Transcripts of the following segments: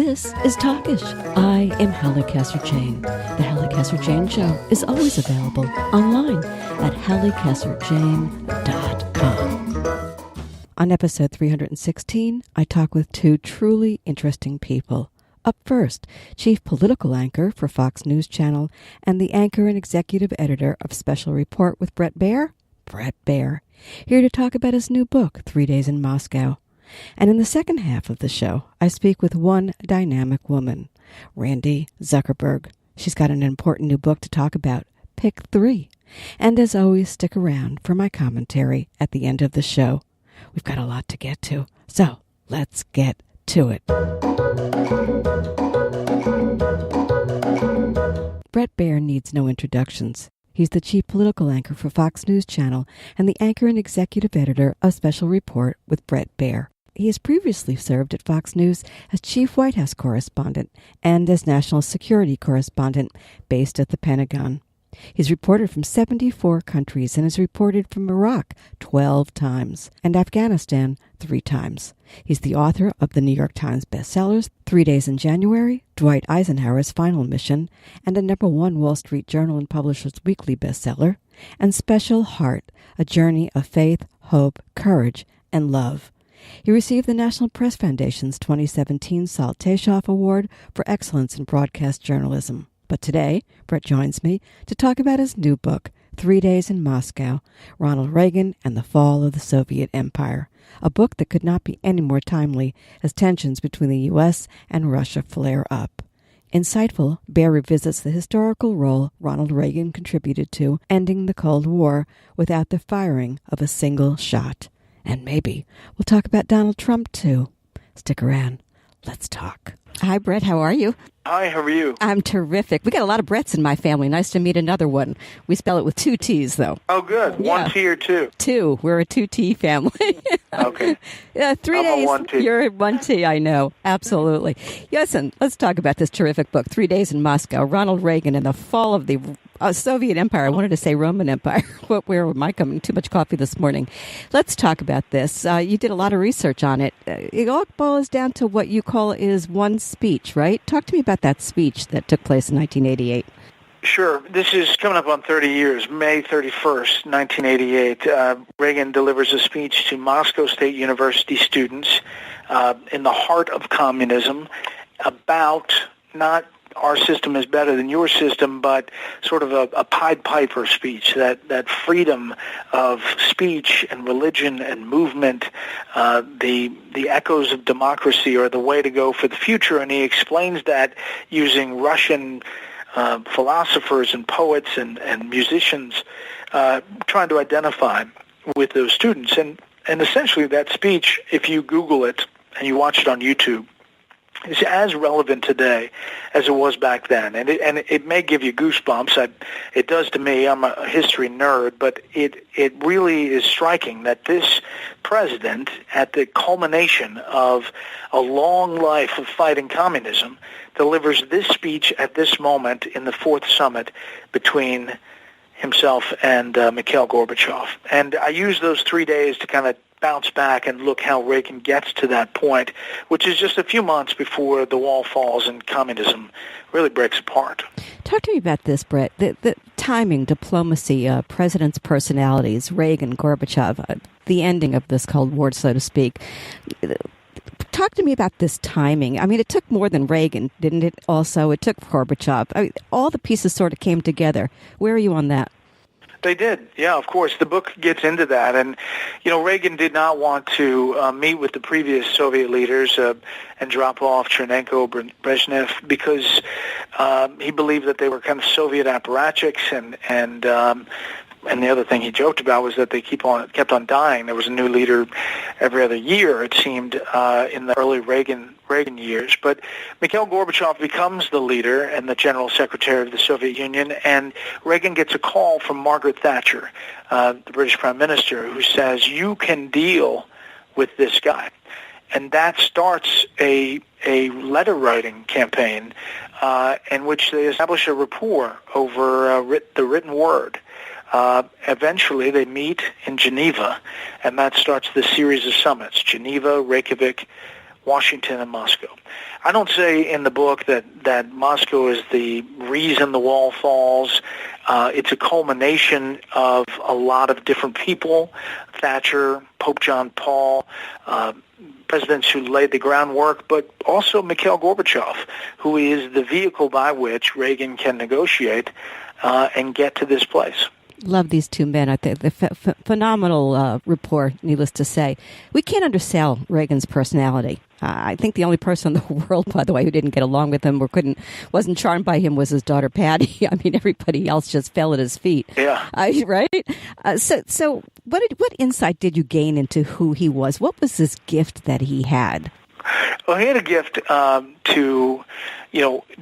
This is Talkish. I am Halli Casser-Jayne. The Halli Casser-Jayne Show is always available online at hallicasser-jayne.com. On episode 316, I talk with two truly interesting people. Up first, Chief Political Anchor for Fox News Channel and the anchor and executive editor of Special Report with Bret Baier, Bret Baier, here to talk about his new book, 3 Days in Moscow. And in the second half of the show, I speak with one dynamic woman, Randi Zuckerberg. She's got an important new book to talk about, Pick 3. And as always, stick around for my commentary at the end of the show. We've got a lot to get to, so let's get to it. Bret Baier needs no introductions. He's the chief political anchor for Fox News Channel and the anchor and executive editor of Special Report with Bret Baier. He has previously served at Fox News as Chief White House Correspondent and as National Security Correspondent based at the Pentagon. He's reported from 74 countries and has reported from Iraq 12 times and Afghanistan 3 times. He's the author of the New York Times bestsellers 3 Days in January, Dwight Eisenhower's Final Mission, and a #1 Wall Street Journal and Publishers Weekly bestseller, and Special Heart, a journey of faith, hope, courage, and love. He received the National Press Foundation's 2017 Sol Taishoff Award for Excellence in Broadcast Journalism. But today, Bret joins me to talk about his new book, 3 Days in Moscow, Ronald Reagan and the Fall of the Soviet Empire, a book that could not be any more timely as tensions between the U.S. and Russia flare up. Insightful, Baier revisits the historical role Ronald Reagan contributed to ending the Cold War without the firing of a single shot. And maybe we'll talk about Donald Trump, too. Stick around. Let's talk. Hi, Bret. How are you? Hi, how are you? I'm terrific. We got a lot of Brets in my family. Nice to meet another one. We spell it with 2 T's, though. Oh, good. Yeah. 1 T or 2? 2. We're a 2T family. Okay. 3 days. A 1 T. You're a 1 T, I know. Absolutely. Yes, and let's talk about this terrific book, 3 Days in Moscow, Ronald Reagan and the Fall of the Soviet Empire. I wanted to say Roman Empire. Where am I coming? Too much coffee this morning. Let's talk about this. You did a lot of research on it. It all boils down to what you call is one speech, right? Talk to me about that speech that took place in 1988. Sure. This is coming up on 30 years, May 31st, 1988. Reagan delivers a speech to Moscow State University students in the heart of communism about not our system is better than your system, but sort of a Pied Piper speech, that freedom of speech and religion and movement, the echoes of democracy are the way to go for the future. And he explains that using Russian philosophers and poets and musicians trying to identify with those students. And essentially that speech, if you Google it and you watch it on YouTube, is as relevant today as it was back then. And it may give you goosebumps. It does to me. I'm a history nerd, but it really is striking that this president, at the culmination of a long life of fighting communism, delivers this speech at this moment in the 4th summit between himself and Mikhail Gorbachev. And I use those 3 days to kind of bounce back and look how Reagan gets to that point, which is just a few months before the wall falls and communism really breaks apart. Talk to me about this, Bret. The timing, diplomacy, presidents' personalities, Reagan, Gorbachev, the ending of this Cold War, so to speak. Talk to me about this timing. I mean, it took more than Reagan, didn't it? Also, it took Gorbachev. I mean, all the pieces sort of came together. Where are you on that? They did, yeah, of course. The book gets into that. And, Reagan did not want to meet with the previous Soviet leaders, Andropov, Chernenko, Brezhnev, because he believed that they were kind of Soviet apparatchiks. And the other thing he joked about was that they kept on dying. There was a new leader every other year, it seemed, in the early Reagan years. But Mikhail Gorbachev becomes the leader and the general secretary of the Soviet Union, and Reagan gets a call from Margaret Thatcher, the British Prime Minister, who says, you can deal with this guy. And that starts a letter-writing campaign in which they establish a rapport over the written word. Eventually, they meet in Geneva, and that starts the series of summits, Geneva, Reykjavik, Washington and Moscow. I don't say in the book that Moscow is the reason the wall falls. It's a culmination of a lot of different people, Thatcher, Pope John Paul, presidents who laid the groundwork, but also Mikhail Gorbachev, who is the vehicle by which Reagan can negotiate and get to this place. Love these two men. I think the phenomenal rapport, needless to say. We can't undersell Reagan's personality. I think the only person in the world, by the way, who didn't get along with him or wasn't charmed by him was his daughter Patty. I mean, everybody else just fell at his feet. Yeah. Right? So what insight did you gain into who he was? What was this gift that he had? Well, he had a gift to,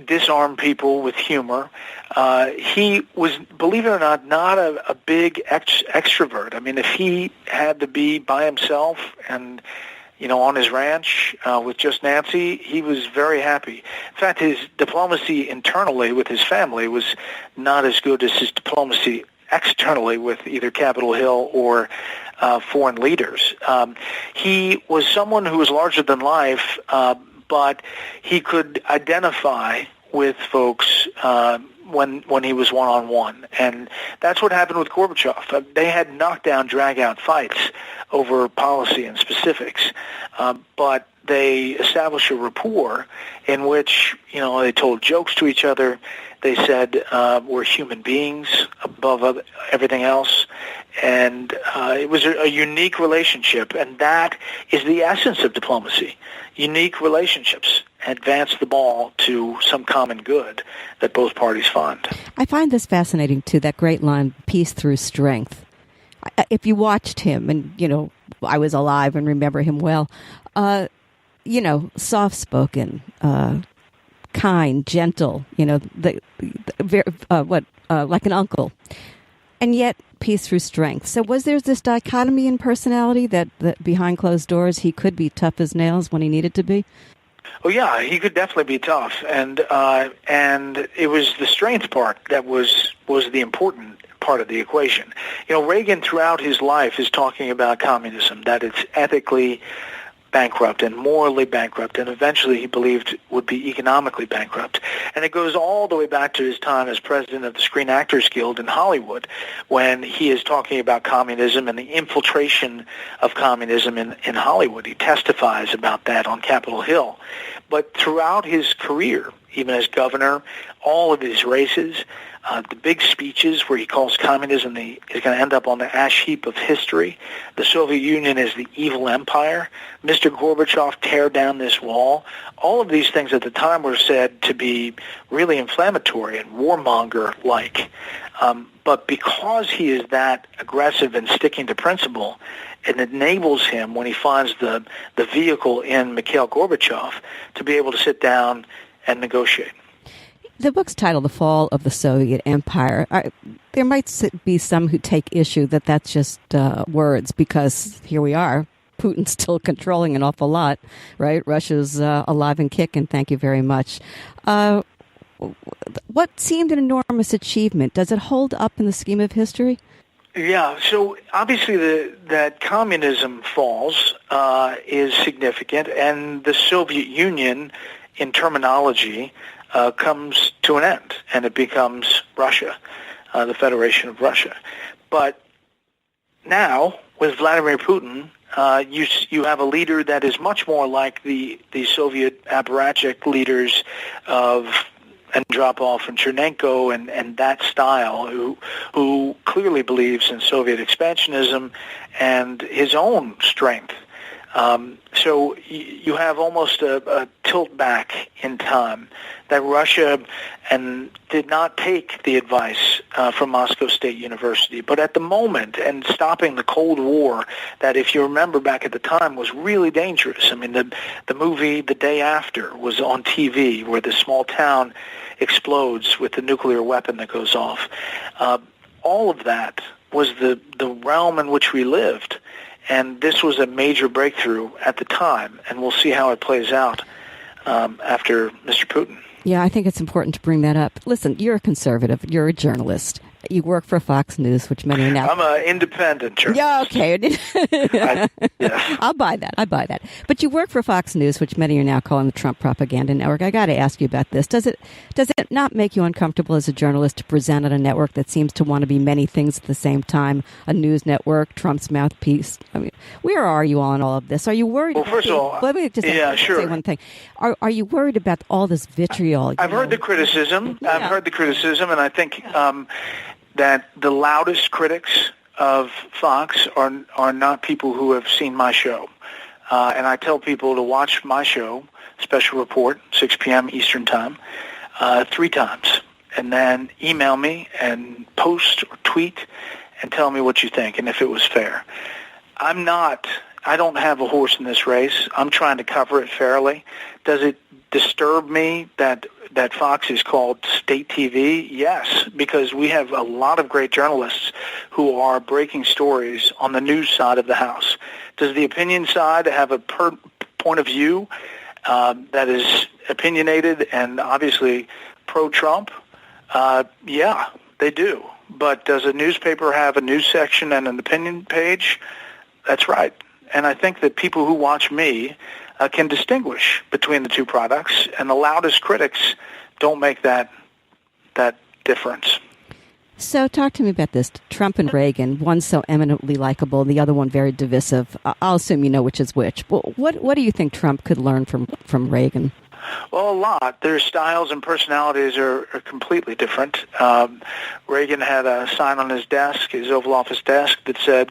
disarm people with humor. He was, believe it or not a big extrovert. I mean, if he had to be by himself and, on his ranch with just Nancy, he was very happy. In fact, his diplomacy internally with his family was not as good as his diplomacy externally with either Capitol Hill or foreign leaders. He was someone who was larger than life, but he could identify with folks when he was one-on-one. And that's what happened with Gorbachev. They had knockdown, drag-out fights over policy and specifics, but they established a rapport in which, they told jokes to each other. They said we're human beings above everything else. And it was a unique relationship, and that is the essence of diplomacy. Unique relationships advance the ball to some common good that both parties find. I find this fascinating, too, that great line, peace through strength. If you watched him, and, I was alive and remember him well, soft-spoken, kind, gentle, like an uncle. And yet, peace through strength. So was there this dichotomy in personality that behind closed doors he could be tough as nails when he needed to be? Oh yeah, he could definitely be tough, and it was the strength part that was the important part of the equation. Reagan throughout his life is talking about communism, that it's ethically bankrupt and morally bankrupt, and eventually he believed would be economically bankrupt. And it goes all the way back to his time as president of the Screen Actors Guild in Hollywood, when he is talking about communism and the infiltration of communism in Hollywood. He testifies about that on Capitol Hill. But throughout his career, even as governor, all of his races, the big speeches where he calls communism is going to end up on the ash heap of history. The Soviet Union is the evil empire. Mr. Gorbachev, tear down this wall. All of these things at the time were said to be really inflammatory and warmonger-like. But because he is that aggressive and sticking to principle, it enables him, when he finds the vehicle in Mikhail Gorbachev, to be able to sit down and negotiate. The book's titled The Fall of the Soviet Empire. There might be some who take issue that that's just words, because here we are, Putin's still controlling an awful lot, right? Russia's alive and kicking, thank you very much. What seemed an enormous achievement, does it hold up in the scheme of history? Yeah, so obviously that communism falls is significant, and the Soviet Union, in terminology, comes to an end, and it becomes Russia, the Federation of Russia. But now, with Vladimir Putin, you have a leader that is much more like the Soviet apparatchik leaders of Andropov and Chernenko and that style, who clearly believes in Soviet expansionism and his own strength. So you have almost a tilt back in time, that Russia did not take the advice from Moscow State University. But at the moment, and stopping the Cold War, that if you remember back at the time, was really dangerous. I mean, the movie The Day After was on TV, where the small town explodes with the nuclear weapon that goes off. All of that was the realm in which we lived. And this was a major breakthrough at the time, and we'll see how it plays out after Mr. Putin. Yeah, I think it's important to bring that up. Listen, you're a conservative, you're a journalist, You work for Fox News, which many are now. I'm an independent journalist. Yeah, okay. Yes. I'll buy that. But you work for Fox News, which many are now calling the Trump propaganda network. I got to ask you about this. Does it not make you uncomfortable as a journalist to present on a network that seems to want to be many things at the same time? A news network, Trump's mouthpiece. I mean, where are you on all of this? Are you worried? Well, first of all, let me just say one thing. Are you worried about all this vitriol? I've heard the criticism. Yeah. I've heard the criticism, and I think that the loudest critics of Fox are not people who have seen my show. And I tell people to watch my show, Special Report, 6 p.m. Eastern Time, 3 times. And then email me and post or tweet and tell me what you think and if it was fair. I don't have a horse in this race. I'm trying to cover it fairly. Does it disturb me that Fox is called state TV? Yes, because we have a lot of great journalists who are breaking stories on the news side of the house. Does the opinion side have a point of view that is opinionated and obviously pro-Trump? Yeah, they do. But does a newspaper have a news section and an opinion page? That's right. And I think that people who watch me can distinguish between the two products, and the loudest critics don't make that difference. So talk to me about this. Trump and Reagan, one so eminently likable, the other one very divisive. I'll assume you know which is which. What do you think Trump could learn from Reagan? Well, a lot. Their styles and personalities are completely different. Reagan had a sign on his desk, his Oval Office desk, that said,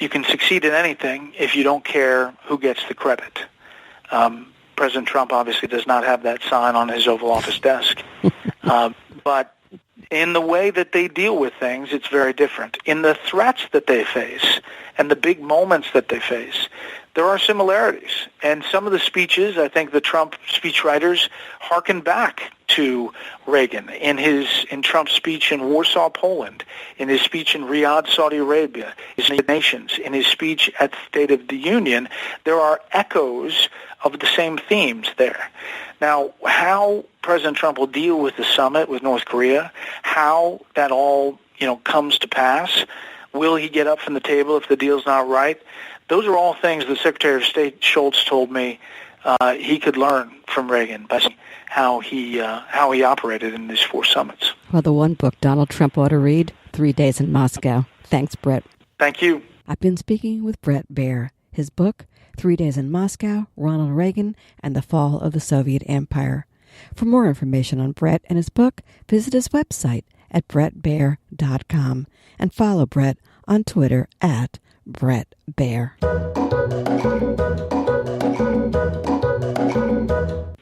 you can succeed in anything if you don't care who gets the credit. President Trump obviously does not have that sign on his Oval Office desk. But in the way that they deal with things, it's very different. In the threats that they face and the big moments that they face, there are similarities. And some of the speeches, I think the Trump speechwriters hearken back to Reagan in Trump's speech in Warsaw, Poland, in his speech in Riyadh, Saudi Arabia, his nations, in his speech at the State of the Union. There are echoes of the same themes there. Now, how President Trump will deal with the summit with North Korea, how that all comes to pass, will he get up from the table if the deal's not right? Those are all things the Secretary of State Schultz told me he could learn from Reagan by how he operated in these 4 summits. Well, the one book Donald Trump ought to read, 3 Days in Moscow. Thanks, Bret. Thank you. I've been speaking with Bret Baier. His book, 3 Days in Moscow, Ronald Reagan and the Fall of the Soviet Empire. For more information on Bret and his book, visit his website at bretbaier.com and follow Bret on Twitter at Bret Baier.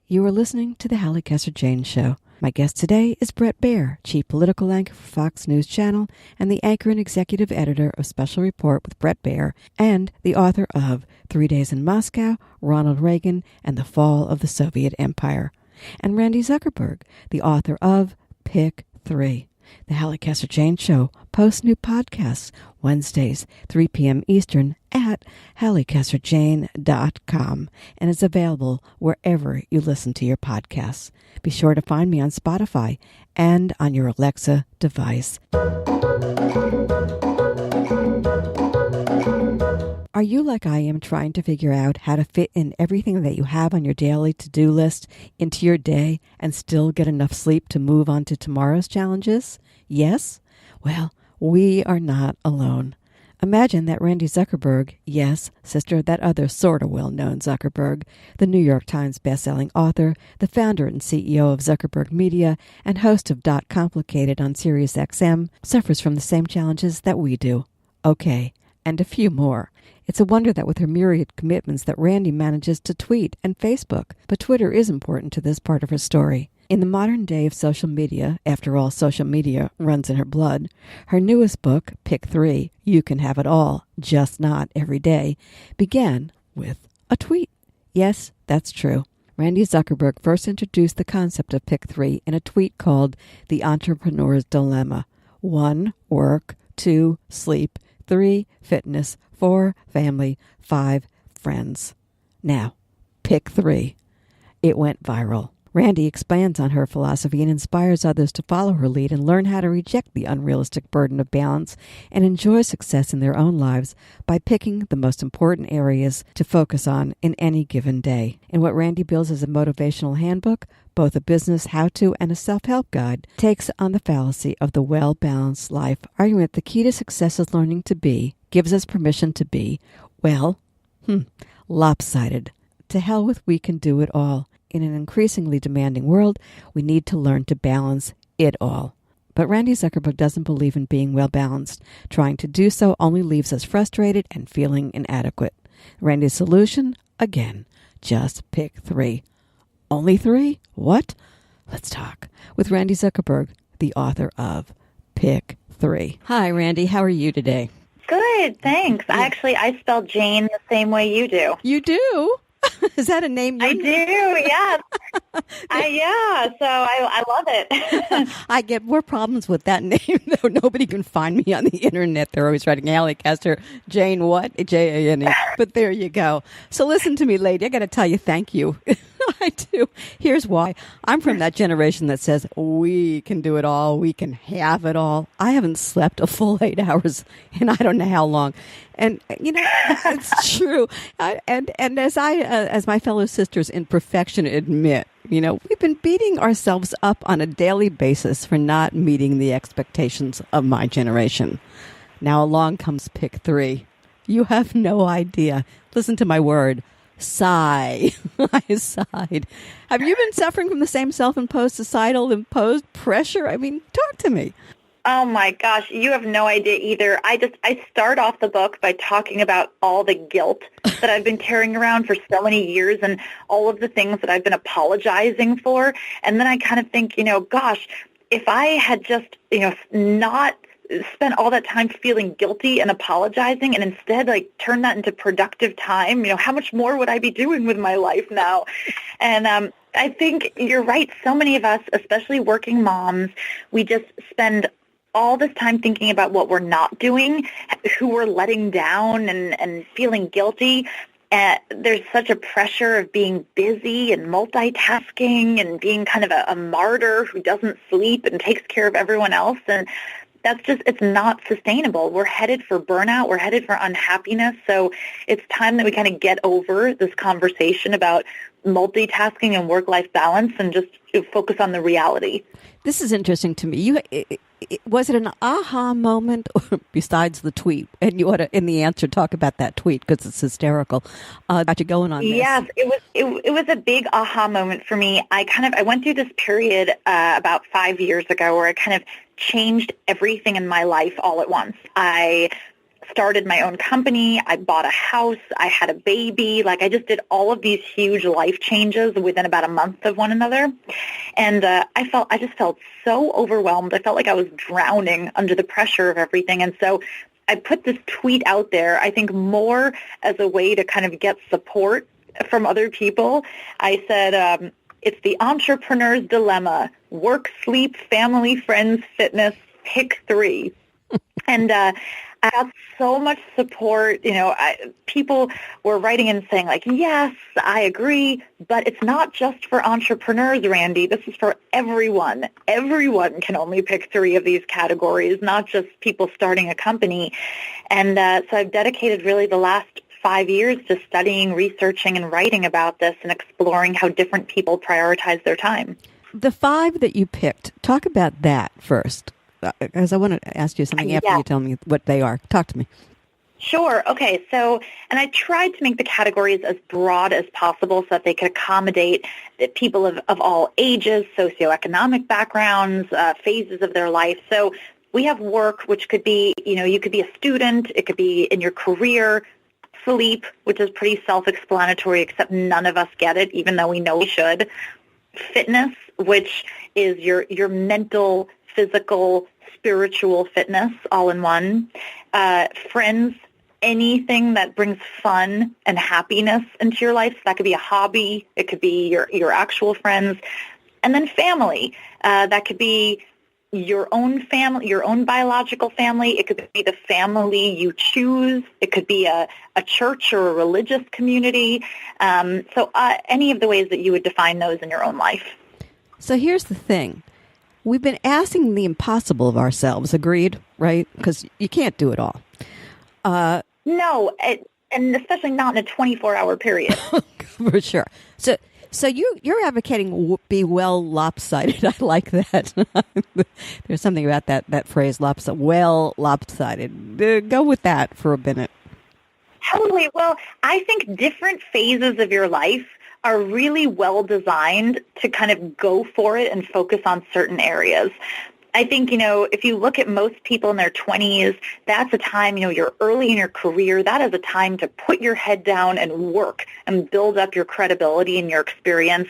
You are listening to the Halli Casser-Jayne Show. My guest today is Bret Baier, Chief Political Anchor for Fox News Channel and the anchor and executive editor of Special Report with Bret Baier and the author of 3 Days in Moscow, Ronald Reagan, and the Fall of the Soviet Empire. And Randi Zuckerberg, the author of Pick 3. The Halli Casser-Jayne Show posts new podcasts Wednesdays, 3 p.m. Eastern at hallicasser-jayne.com and is available wherever you listen to your podcasts. Be sure to find me on Spotify and on your Alexa device. Are you like I am trying to figure out how to fit in everything that you have on your daily to-do list into your day and still get enough sleep to move on to tomorrow's challenges? Yes? Well, we are not alone. Imagine that Randi Zuckerberg, yes, sister of that other sort of well-known Zuckerberg, the New York Times bestselling author, the founder and CEO of Zuckerberg Media, and host of Complicated on SiriusXM, suffers from the same challenges that we do. Okay, and a few more. It's a wonder that with her myriad commitments that Randi manages to tweet and Facebook, but Twitter is important to this part of her story. In the modern day of social media, after all, social media runs in her blood, her newest book, Pick 3, You Can Have It All, Just Not Every Day, began with a tweet. Yes, that's true. Randi Zuckerberg first introduced the concept of Pick 3 in a tweet called The Entrepreneur's Dilemma. 1, work. 2, sleep. 3, fitness. 4, family. 5, friends. Now, Pick 3. It went viral. Randi expands on her philosophy and inspires others to follow her lead and learn how to reject the unrealistic burden of balance and enjoy success in their own lives by picking the most important areas to focus on in any given day. And what Randi builds as a motivational handbook, both a business how-to and a self-help guide, takes on the fallacy of the well-balanced life, arguing that the key to success is learning to be, gives us permission to be, lopsided. To hell with we can do it all. In an increasingly demanding world, we need to learn to balance it all. But Randi Zuckerberg doesn't believe in being well-balanced. Trying to do so only leaves us frustrated and feeling inadequate. Randi's solution? Again, just pick 3. Only 3? What? Let's talk with Randi Zuckerberg, the author of Pick 3. Hi, Randi. How are you today? Good, thanks. I spelled Jane the same way you do. You do? Is that a name? I do, yes. So I love it. I get more problems with that name, though. Nobody can find me on the internet. They're always writing Halli Casser-Jayne what? Jane. But there you go. So listen to me, lady. I got to tell you thank you. I do. Here's why. I'm from that generation that says we can do it all. We can have it all. I haven't slept a full 8 hours in I don't know how long. And, it's true. And as my fellow sisters in perfection admit, we've been beating ourselves up on a daily basis for not meeting the expectations of my generation. Now along comes Pick 3. You have no idea. Listen to my word. Sigh. I sighed. Have you been suffering from the same self-imposed, societal imposed pressure? I mean, talk to me. Oh my gosh, you have no idea either. I start off the book by talking about all the guilt that I've been carrying around for so many years and all of the things that I've been apologizing for. And then I kind of think, gosh, if I had just, not spent all that time feeling guilty and apologizing and instead turn that into productive time, how much more would I be doing with my life now? And I think you're right. So many of us, especially working moms, we just spend all this time thinking about what we're not doing, who we're letting down and feeling guilty. There's such a pressure of being busy and multitasking and being kind of a martyr who doesn't sleep and takes care of everyone else. And it's not sustainable. We're headed for burnout. We're headed for unhappiness. So it's time that we kind of get over this conversation about multitasking and work-life balance and just focus on the reality. This is interesting to me. Was it an aha moment besides the tweet? And you ought to, in the answer, talk about that tweet because it's hysterical. Got you going on this. Yes, it was a big aha moment for me. I went through this period about 5 years ago where I kind of changed everything in my life all at once. I started my own company. I bought a house. I had a baby. I just did all of these huge life changes within about a month of one another. And I just felt so overwhelmed. I felt like I was drowning under the pressure of everything. And so I put this tweet out there, I think more as a way to kind of get support from other people. I said, it's the entrepreneur's dilemma. Work, sleep, family, friends, fitness, pick 3. And I got so much support. People were writing in saying yes, I agree, but it's not just for entrepreneurs, Randi. This is for everyone. Everyone can only pick 3 of these categories, not just people starting a company. And so I've dedicated really the last 5 years to studying, researching, and writing about this and exploring how different people prioritize their time. The 5 that you picked, talk about that first. Because I want to ask you something after you tell me what they are. Talk to me. Sure. Okay. So, and I tried to make the categories as broad as possible so that they could accommodate people of all ages, socioeconomic backgrounds, phases of their life. So we have work, which could be, you could be a student. It could be in your career. Sleep, which is pretty self-explanatory, except none of us get it, even though we know we should. Fitness, which is your mental, physical, spiritual fitness all in one. Friends, anything that brings fun and happiness into your life. So that could be a hobby. It could be your actual friends. And then family. That could be your own family, your own biological family. It could be the family you choose. It could be a church or a religious community. So any of the ways that you would define those in your own life. So here's the thing. We've been asking the impossible of ourselves, agreed, right? Because you can't do it all. No, and especially not in a 24-hour period. For sure. So you're advocating be well lopsided. I like that. There's something about that phrase, well lopsided. Go with that for a minute. Totally. Well, I think different phases of your life are really well designed to kind of go for it and focus on certain areas. I think, if you look at most people in their 20s, that's a time, you're early in your career. That is a time to put your head down and work and build up your credibility and your experience.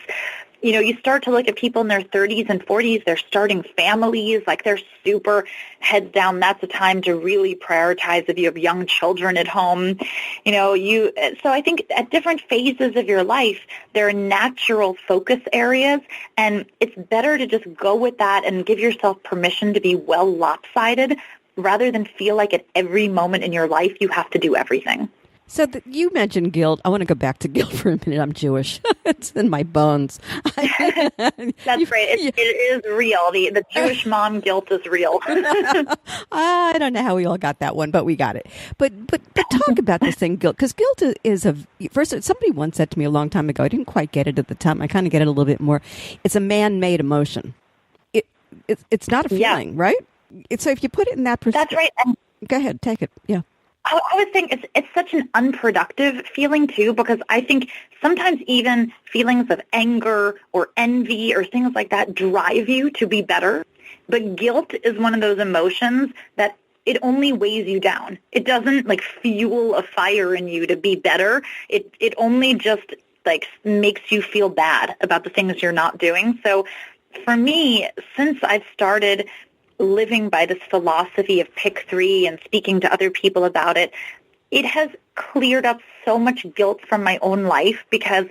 You start to look at people in their 30s and 40s, they're starting families, like they're super heads down. That's a time to really prioritize if you have young children at home. So I think at different phases of your life, there are natural focus areas, and it's better to just go with that and give yourself permission to be well lopsided rather than feel like at every moment in your life you have to do everything. So you mentioned guilt. I want to go back to guilt for a minute. I'm Jewish. It's in my bones. That's right. It is real. The Jewish mom guilt is real. I don't know how we all got that one, but we got it. But talk about this thing, guilt, because guilt is first. Somebody once said to me a long time ago. I didn't quite get it at the time. I kind of get it a little bit more. It's a man-made emotion. It's not a feeling, right? So if you put it in that perspective, that's right. Go ahead, take it. Yeah. I would think it's such an unproductive feeling, too, because I think sometimes even feelings of anger or envy or things like that drive you to be better. But guilt is one of those emotions that it only weighs you down. It doesn't, fuel a fire in you to be better. It only just, makes you feel bad about the things you're not doing. So for me, since I've started living by this philosophy of pick three and speaking to other people about it, it has cleared up so much guilt from my own life because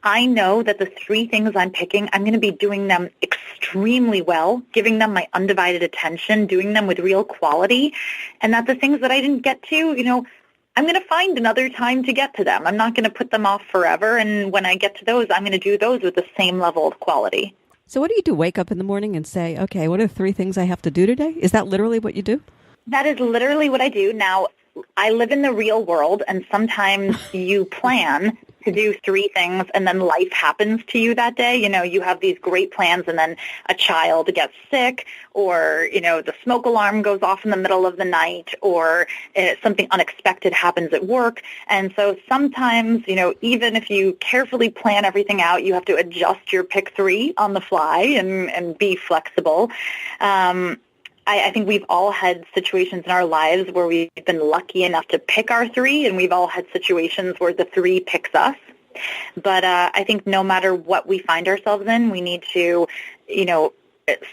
I know that the three things I'm picking, I'm going to be doing them extremely well, giving them my undivided attention, doing them with real quality, and that the things that I didn't get to, I'm going to find another time to get to them. I'm not going to put them off forever, and when I get to those, I'm going to do those with the same level of quality. So what do you do? Wake up in the morning and say, okay, what are the three things I have to do today? Is that literally what you do? That is literally what I do. Now, I live in the real world, and sometimes you plan to do three things, and then life happens to you that day. You have these great plans, and then a child gets sick, or, the smoke alarm goes off in the middle of the night, or something unexpected happens at work. And so sometimes, even if you carefully plan everything out, you have to adjust your pick three on the fly and be flexible. I think we've all had situations in our lives where we've been lucky enough to pick our three, and we've all had situations where the three picks us. But I think no matter what we find ourselves in, we need to,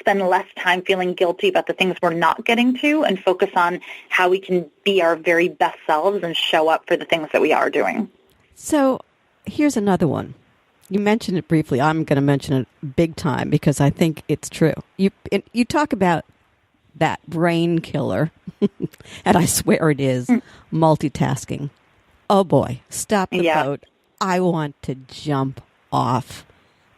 spend less time feeling guilty about the things we're not getting to and focus on how we can be our very best selves and show up for the things that we are doing. So here's another one. You mentioned it briefly. I'm going to mention it big time because I think it's true. You talk about that brain killer, and I swear it is, multitasking. Oh boy, stop the boat. I want to jump off.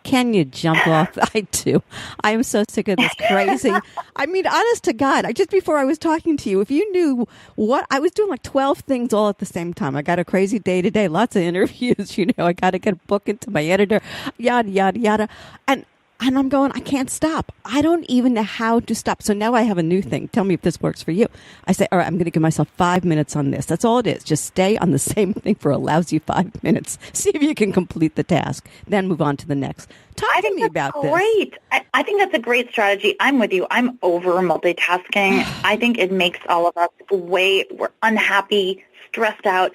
Can you jump off? I do. I am so sick of this crazy. I mean, honest to God, just before I was talking to you, if you knew what I was doing, 12 things all at the same time. I got a crazy day today, lots of interviews, I got to get a book into my editor, yada, yada, yada. And I'm going, I can't stop. I don't even know how to stop. So now I have a new thing. Tell me if this works for you. I say, all right, I'm going to give myself 5 minutes on this. That's all it is. Just stay on the same thing for a lousy 5 minutes. See if you can complete the task. Then move on to the next. Talk to me about this. Great. I think that's a great strategy. I'm with you. I'm over multitasking. I think it makes all of us we're unhappy, stressed out.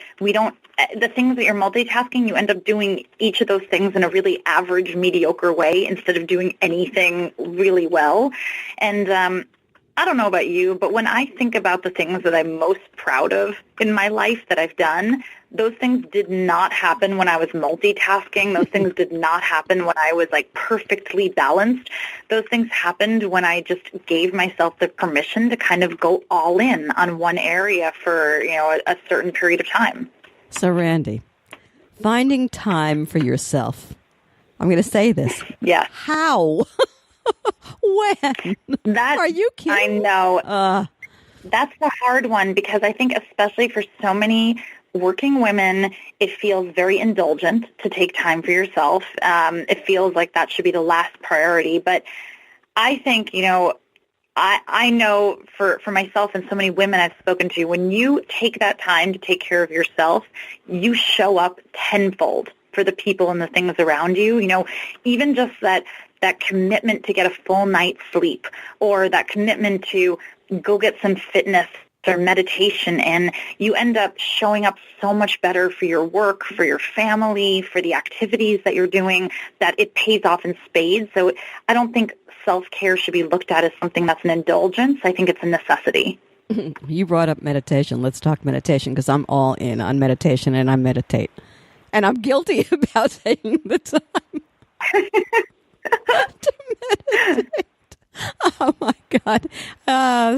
The things that you're multitasking, you end up doing each of those things in a really average, mediocre way instead of doing anything really well. And I don't know about you, but when I think about the things that I'm most proud of in my life that I've done, those things did not happen when I was multitasking. Those things did not happen when I was perfectly balanced. Those things happened when I just gave myself the permission to kind of go all in on one area for, a certain period of time. So, Randi, finding time for yourself. I'm going to say this. Yeah. How? When? That, Are you kidding? I know. That's the hard one because I think especially for so many working women, it feels very indulgent to take time for yourself. It feels like that should be the last priority. But I think, I know for myself and so many women I've spoken to, when you take that time to take care of yourself, you show up tenfold for the people and the things around you. Even just that commitment to get a full night's sleep, or that commitment to go get some fitness or meditation in, you end up showing up so much better for your work, for your family, for the activities that you're doing, that it pays off in spades. So I don't think self-care should be looked at as something that's an indulgence. I think it's a necessity. You brought up meditation. Let's talk meditation, because I'm all in on meditation, and I meditate. And I'm guilty about taking the time to meditate. Oh, my God.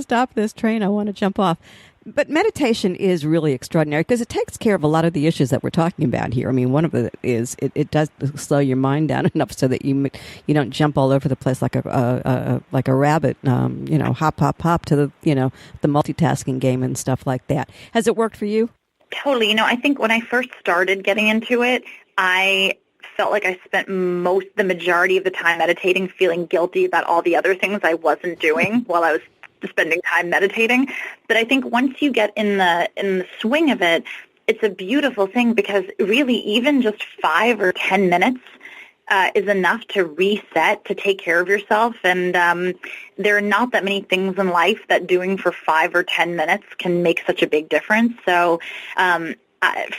Stop this train. I want to jump off. But meditation is really extraordinary because it takes care of a lot of the issues that we're talking about here. I mean, one of it is it does slow your mind down enough so that you don't jump all over the place like a rabbit, hop, hop, hop to the multitasking game and stuff like that. Has it worked for you? Totally. I think when I first started getting into it, I felt like I spent the majority of the time meditating, feeling guilty about all the other things I wasn't doing while I was spending time meditating. But I think once you get in the swing of it, it's a beautiful thing because really even just 5 or 10 minutes is enough to reset, to take care of yourself. And there are not that many things in life that doing for 5 or 10 minutes can make such a big difference. So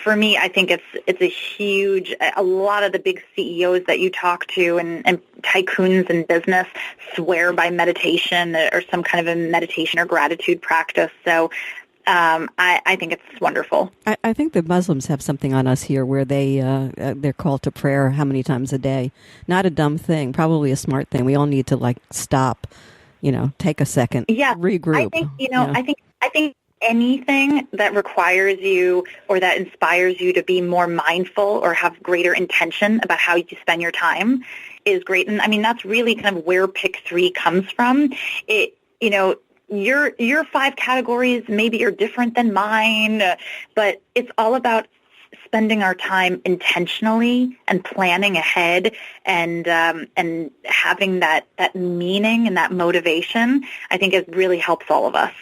for me, I think it's a huge, a lot of the big CEOs that you talk to and tycoons in business swear by meditation or some kind of a meditation or gratitude practice. So I think it's wonderful. I think the Muslims have something on us here where they're called to prayer how many times a day. Not a dumb thing, probably a smart thing. We all need to stop, take a second, regroup. I think anything that requires you or that inspires you to be more mindful or have greater intention about how you spend your time is great. And I mean, that's really kind of where pick 3 comes from. Your 5 categories maybe are different than mine, but it's all about spending our time intentionally and planning ahead and having that meaning and that motivation. I think it really helps all of us.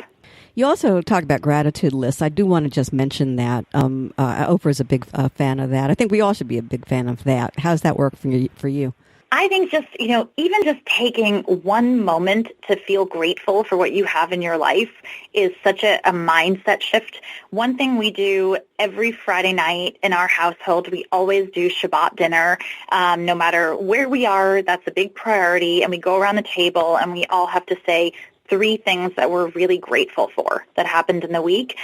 You also talk about gratitude lists. I do want to just mention that Oprah's a big fan of that. I think we all should be a big fan of that. How's that work for you? I think just, even just taking one moment to feel grateful for what you have in your life is such a mindset shift. One thing we do every Friday night in our household, we always do Shabbat dinner. No matter where we are, that's a big priority. And we go around the table and we all have to say 3 things that we're really grateful for that happened in the week.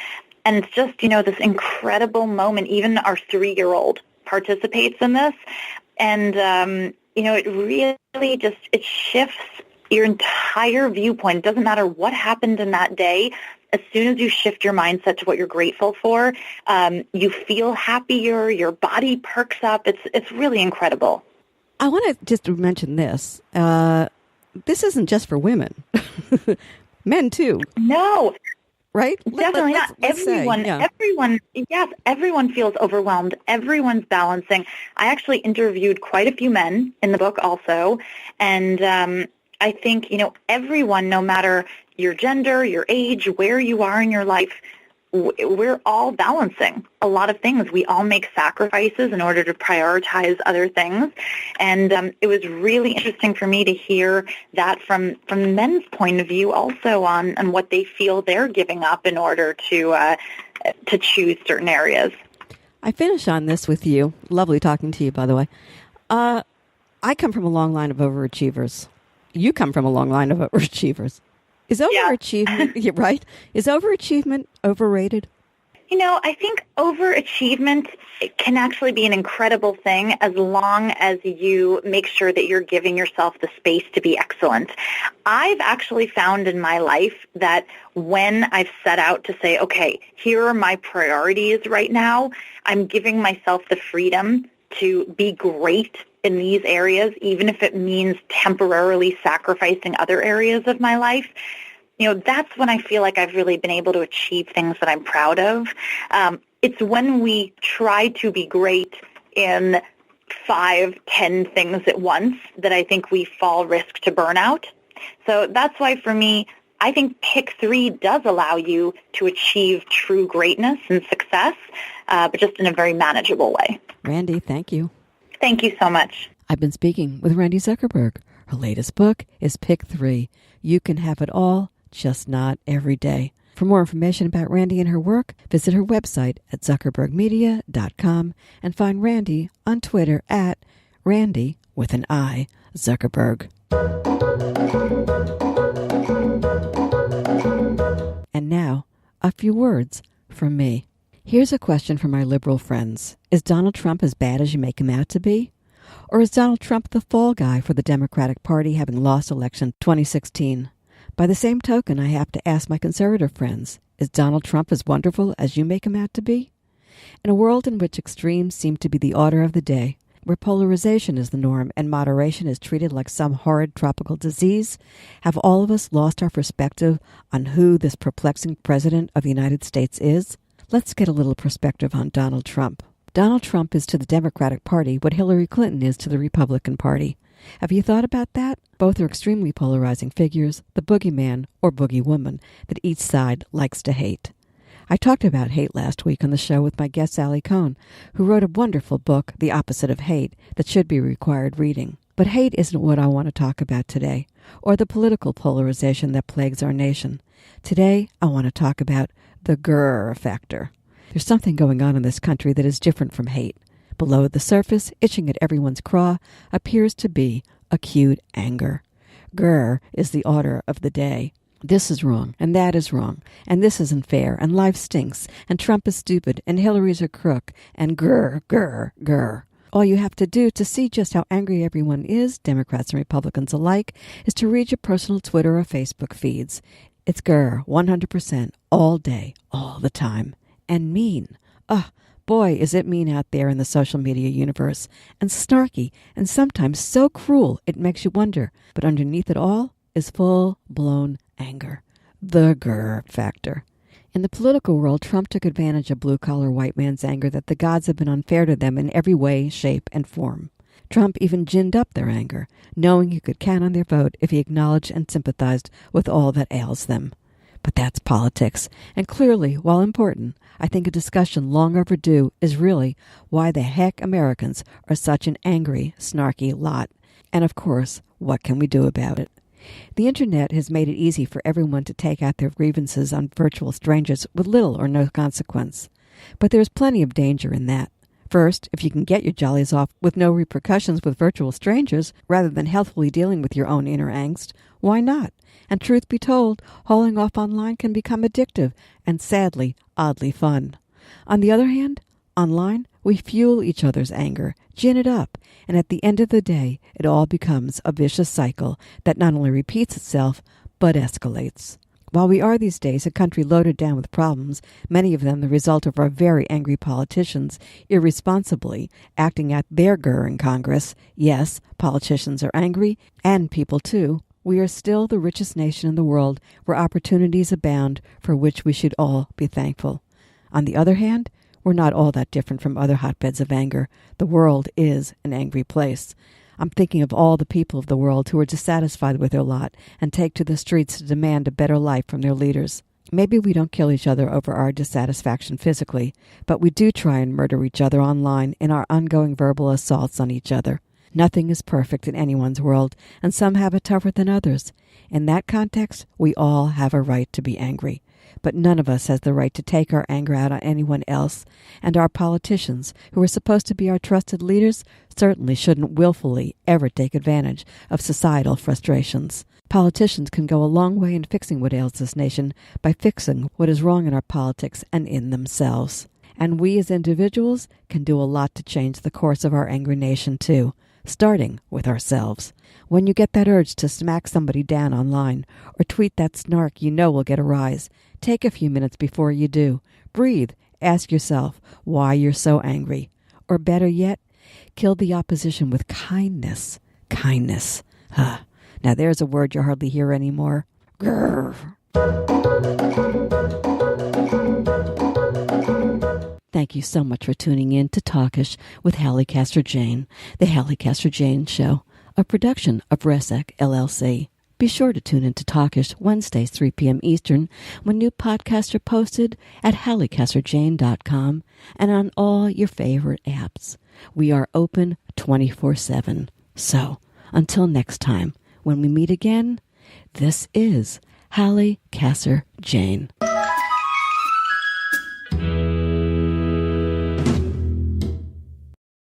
And it's just, this incredible moment. Even our 3-year-old participates in this. And, it really just, it shifts your entire viewpoint. It doesn't matter what happened in that day. As soon as you shift your mindset to what you're grateful for, you feel happier, your body perks up. It's really incredible. I want to just mention this. This isn't just for women. Men too. No. Right? Definitely not. Everyone feels overwhelmed. Everyone's balancing. I actually interviewed quite a few men in the book also. And I think, everyone, no matter your gender, your age, where you are in your life, we're all balancing a lot of things. We all make sacrifices in order to prioritize other things. And it was really interesting for me to hear that from men's point of view also on what they feel they're giving up in order to choose certain areas. I finish on this with you. Lovely talking to you, by the way. I come from a long line of overachievers. You come from a long line of overachievers. Is overachievement, right? Is overachievement overrated? I think overachievement can actually be an incredible thing as long as you make sure that you're giving yourself the space to be excellent. I've actually found in my life that when I've set out to say, okay, here are my priorities right now, I'm giving myself the freedom to be great in these areas, even if it means temporarily sacrificing other areas of my life, that's when I feel like I've really been able to achieve things that I'm proud of. It's when we try to be great in 5, 10 things at once that I think we fall risk to burnout. So that's why for me, I think pick 3 does allow you to achieve true greatness and success, but just in a very manageable way. Randi, thank you. Thank you so much. I've been speaking with Randi Zuckerberg. Her latest book is Pick 3. You can have it all, just not every day. For more information about Randi and her work, visit her website at zuckerbergmedia.com and find Randi on Twitter at Randi with an I, Zuckerberg. And now, a few words from me. Here's a question for my liberal friends. Is Donald Trump as bad as you make him out to be? Or is Donald Trump the fall guy for the Democratic Party having lost election 2016? By the same token, I have to ask my conservative friends, is Donald Trump as wonderful as you make him out to be? In a world in which extremes seem to be the order of the day, where polarization is the norm and moderation is treated like some horrid tropical disease, have all of us lost our perspective on who this perplexing president of the United States is? Let's get a little perspective on Donald Trump. Donald Trump is to the Democratic Party what Hillary Clinton is to the Republican Party. Have you thought about that? Both are extremely polarizing figures, the boogeyman or boogie woman that each side likes to hate. I talked about hate last week on the show with my guest Sally Cohn, who wrote a wonderful book, The Opposite of Hate, that should be required reading. But hate isn't what I want to talk about today, or the political polarization that plagues our nation. Today, I want to talk about the grrr factor. There's something going on in this country that is different from hate. Below the surface, itching at everyone's craw, appears to be acute anger. Grrr is the order of the day. This is wrong, and that is wrong, and this isn't fair, and life stinks, and Trump is stupid, and Hillary's a crook, and grrr, grrr, grrr. All you have to do to see just how angry everyone is, Democrats and Republicans alike, is to read your personal Twitter or Facebook feeds. It's grrr, 100%, all day, all the time. And mean. Boy, is it mean out there in the social media universe. And snarky, and sometimes so cruel it makes you wonder. But underneath it all is full-blown anger. The grrr factor. In the political world, Trump took advantage of blue-collar white man's anger that the gods have been unfair to them in every way, shape, and form. Trump even ginned up their anger, knowing he could count on their vote if he acknowledged and sympathized with all that ails them. But that's politics, and clearly, while important, I think a discussion long overdue is really why the heck Americans are such an angry, snarky lot. And of course, what can we do about it? The internet has made it easy for everyone to take out their grievances on virtual strangers with little or no consequence. But there's plenty of danger in that. First, if you can get your jollies off with no repercussions with virtual strangers, rather than healthfully dealing with your own inner angst, why not? And truth be told, hauling off online can become addictive and, sadly, oddly fun. On the other hand, online, we fuel each other's anger, gin it up, and at the end of the day, it all becomes a vicious cycle that not only repeats itself, but escalates. While we are these days a country loaded down with problems, many of them the result of our very angry politicians irresponsibly acting out their grrr in Congress, yes, politicians are angry, and people too, we are still the richest nation in the world where opportunities abound for which we should all be thankful. On the other hand, we're not all that different from other hotbeds of anger. The world is an angry place. I'm thinking of all the people of the world who are dissatisfied with their lot and take to the streets to demand a better life from their leaders. Maybe we don't kill each other over our dissatisfaction physically, but we do try and murder each other online in our ongoing verbal assaults on each other. Nothing is perfect in anyone's world, and some have it tougher than others. In that context, we all have a right to be angry. But none of us has the right to take our anger out on anyone else, and our politicians, who are supposed to be our trusted leaders, certainly shouldn't willfully ever take advantage of societal frustrations. Politicians can go a long way in fixing what ails this nation by fixing what is wrong in our politics and in themselves. And we as individuals can do a lot to change the course of our angry nation too, starting with ourselves. When you get that urge to smack somebody down online or tweet that snark you know will get a rise, take a few minutes before you do. Breathe. Ask yourself why you're so angry. Or better yet, killed the opposition with kindness. Kindness. Now there's a word you hardly hear anymore. Grrr. Thank you so much for tuning in to Talkish with Halli Casser-Jayne, the Halli Casser-Jayne Show, a production of RESEC LLC. Be sure to tune in to Talkish Wednesdays, 3 p.m. Eastern, when new podcasts are posted at hallicasser-jayne.com and on all your favorite apps. We are open 24/7. So, until next time, when we meet again, this is Halli Casser-Jayne.